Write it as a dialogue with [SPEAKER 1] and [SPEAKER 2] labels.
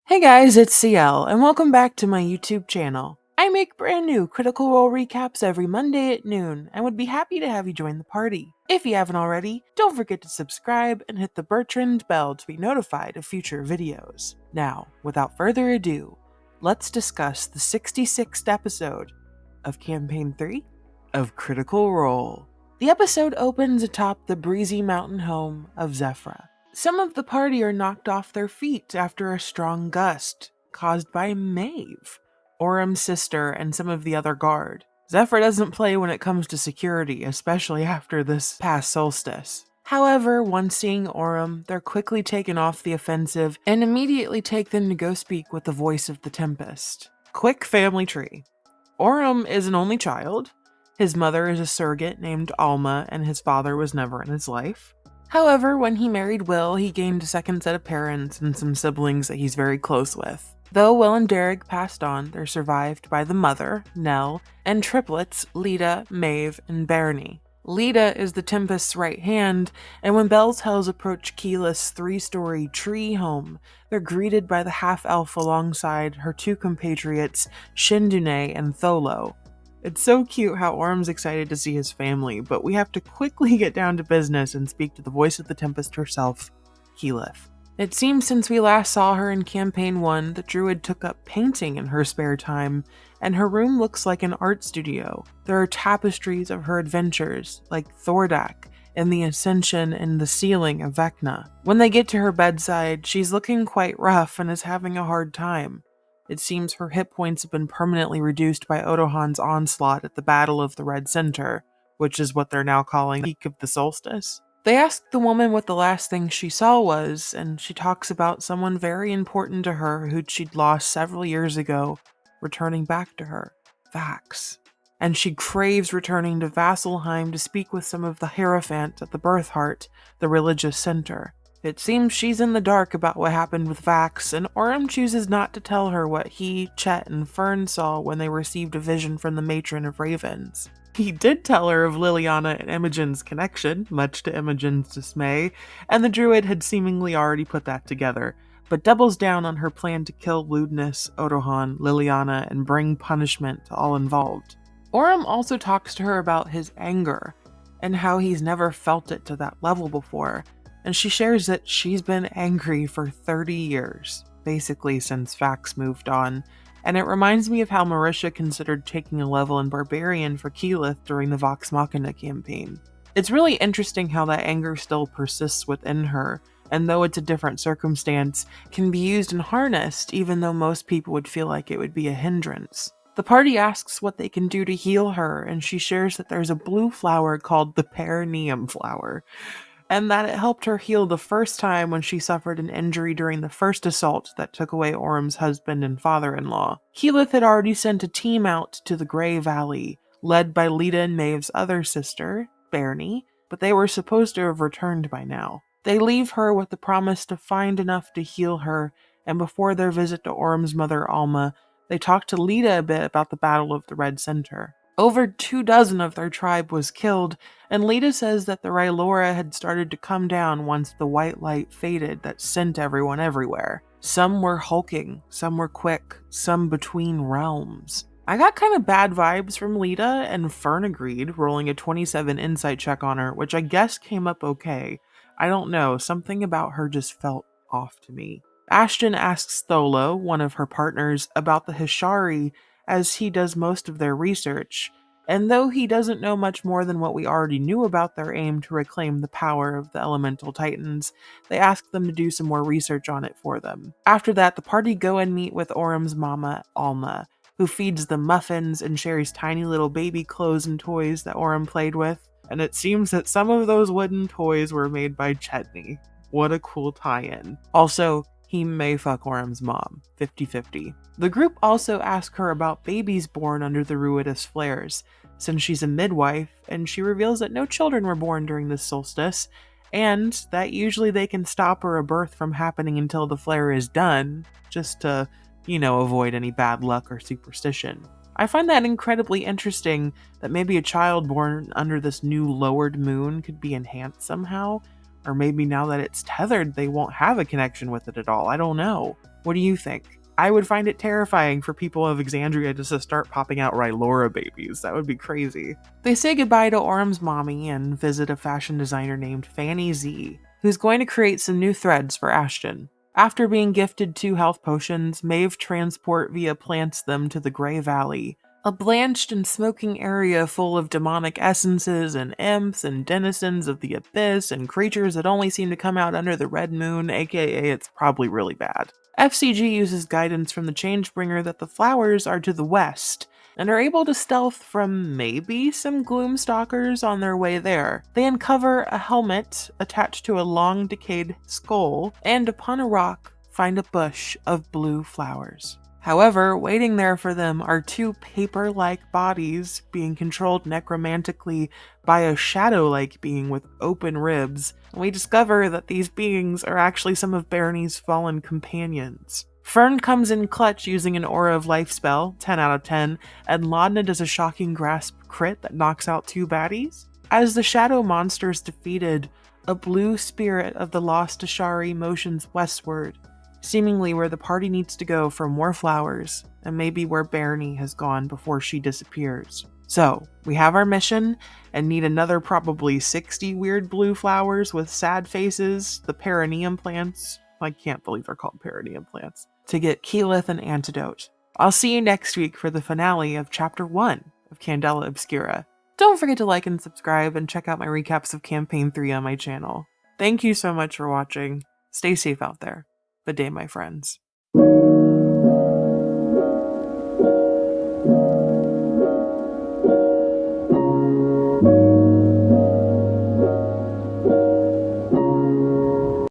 [SPEAKER 1] Hey guys, it's CL, and welcome back to my YouTube channel. I make brand new Critical Role recaps every Monday at noon, and would be happy to have you join the party. If you haven't already, don't forget to subscribe and hit the Bertrand bell to be notified of future videos. Now, without further ado, let's discuss the 66th episode of Campaign 3 of Critical Role. The episode opens atop the breezy mountain home of Zephyra. Some of the party are knocked off their feet after a strong gust, caused by Maeve, Orym's sister, and some of the other guard. Zephyra doesn't play when it comes to security, especially after this past solstice. However, once seeing Orym, they're quickly taken off the offensive and immediately take them to go speak with the voice of the Tempest. Quick family tree. Orym is an only child. His mother is a surrogate named Alma, and his father was never in his life. However, when he married Will, he gained a second set of parents and some siblings that he's very close with. Though Will and Derek passed on, they're survived by the mother, Nell, and triplets, Lita, Maeve, and Barney. Lita is the Tempest's right hand, and when Bell's Hells approach Keyleth's 3-story tree home, they're greeted by the half-elf alongside her two compatriots, Shindune and Tholo. It's so cute how Orym's excited to see his family, but we have to quickly get down to business and speak to the voice of the Tempest herself, Keyleth. It seems since we last saw her in Campaign 1, the druid took up painting in her spare time, and her room looks like an art studio. There are tapestries of her adventures, like Thordak, and the Ascension and the ceiling of Vecna. When they get to her bedside, she's looking quite rough and is having a hard time. It seems her hit points have been permanently reduced by Odohan's onslaught at the Battle of the Red Center, which is what they're now calling the Peak of the Solstice. They ask the woman what the last thing she saw was, and she talks about someone very important to her who she'd lost several years ago, returning back to her, Vax. And she craves returning to Vasselheim to speak with some of the Hierophant at the Birth Heart, the religious center. It seems she's in the dark about what happened with Vax, and Orym chooses not to tell her what he, Chet, and Fern saw when they received a vision from the Matron of Ravens. He did tell her of Liliana and Imogen's connection, much to Imogen's dismay, and the druid had seemingly already put that together, but doubles down on her plan to kill Ludness, Odohan, Liliana, and bring punishment to all involved. Orym also talks to her about his anger, and how he's never felt it to that level before, and she shares that she's been angry for 30 years, basically since Vax moved on, and it reminds me of how Marisha considered taking a level in Barbarian for Keyleth during the Vox Machina campaign. It's really interesting how that anger still persists within her, and though it's a different circumstance, can be used and harnessed even though most people would feel like it would be a hindrance. The party asks what they can do to heal her, and she shares that there's a blue flower called the Perineum flower, and that it helped her heal the first time when she suffered an injury during the first assault that took away Orym's husband and father-in-law. Keyleth had already sent a team out to the Grey Valley, led by Lita and Maeve's other sister, Barney, but they were supposed to have returned by now. They leave her with the promise to find enough to heal her, and before their visit to Orym's mother, Alma, they talk to Lita a bit about the Battle of the Red Center. Over 24 of their tribe was killed, and Lita says that the Rylora had started to come down once the white light faded that sent everyone everywhere. Some were hulking, some were quick, some between realms. I got kind of bad vibes from Lita, and Fern agreed, rolling a 27 insight check on her, which I guess came up okay. I don't know, something about her just felt off to me. Ashton asks Tholo, one of her partners, about the Hishari, as he does most of their research, and though he doesn't know much more than what we already knew about their aim to reclaim the power of the elemental titans, they ask them to do some more research on it for them. After that, the party go and meet with Orym's mama, Alma, who feeds them muffins and shares tiny little baby clothes and toys that Orym played with, and it seems that some of those wooden toys were made by Chetney. What a cool tie-in. Also, he may fuck Orym's mom, 50-50. The group also asks her about babies born under the Ruidus flares, since she's a midwife, and she reveals that no children were born during this solstice, and that usually they can stop a rebirth from happening until the flare is done, just to, avoid any bad luck or superstition. I find that incredibly interesting that maybe a child born under this new lowered moon could be enhanced somehow, Or maybe now that it's tethered, they won't have a connection with it at all. I don't know. What do you think? I would find it terrifying for people of Exandria just to start popping out Rylora babies. That would be crazy. They say goodbye to Orym's mommy and visit a fashion designer named Fanny Z, who's going to create some new threads for Ashton. After being gifted 2 health potions, Maeve transport via plants them to the Grey Valley, a blanched and smoking area full of demonic essences and imps and denizens of the abyss and creatures that only seem to come out under the red moon, aka it's probably really bad. FCG uses guidance from the Changebringer that the flowers are to the west, and are able to stealth from maybe some Gloomstalkers on their way there. They uncover a helmet attached to a long decayed skull, and upon a rock find a bush of blue flowers. However, waiting there for them are 2 paper-like bodies being controlled necromantically by a shadow-like being with open ribs, and we discover that these beings are actually some of Barney's fallen companions. Fern comes in clutch using an Aura of Life spell, 10 out of 10, and Laudna does a shocking grasp crit that knocks out 2 baddies. As the shadow monster is defeated, a blue spirit of the lost Ashari motions westward, seemingly where the party needs to go for more flowers, and maybe where Barney has gone before she disappears. So, we have our mission, and need another probably 60 weird blue flowers with sad faces, the perineum plants. I can't believe they're called perineum plants. To get Keyleth an antidote. I'll see you next week for the finale of Chapter 1 of Candela Obscura. Don't forget to like and subscribe, and check out my recaps of Campaign 3 on my channel. Thank you so much for watching. Stay safe out there. Good day, my friends.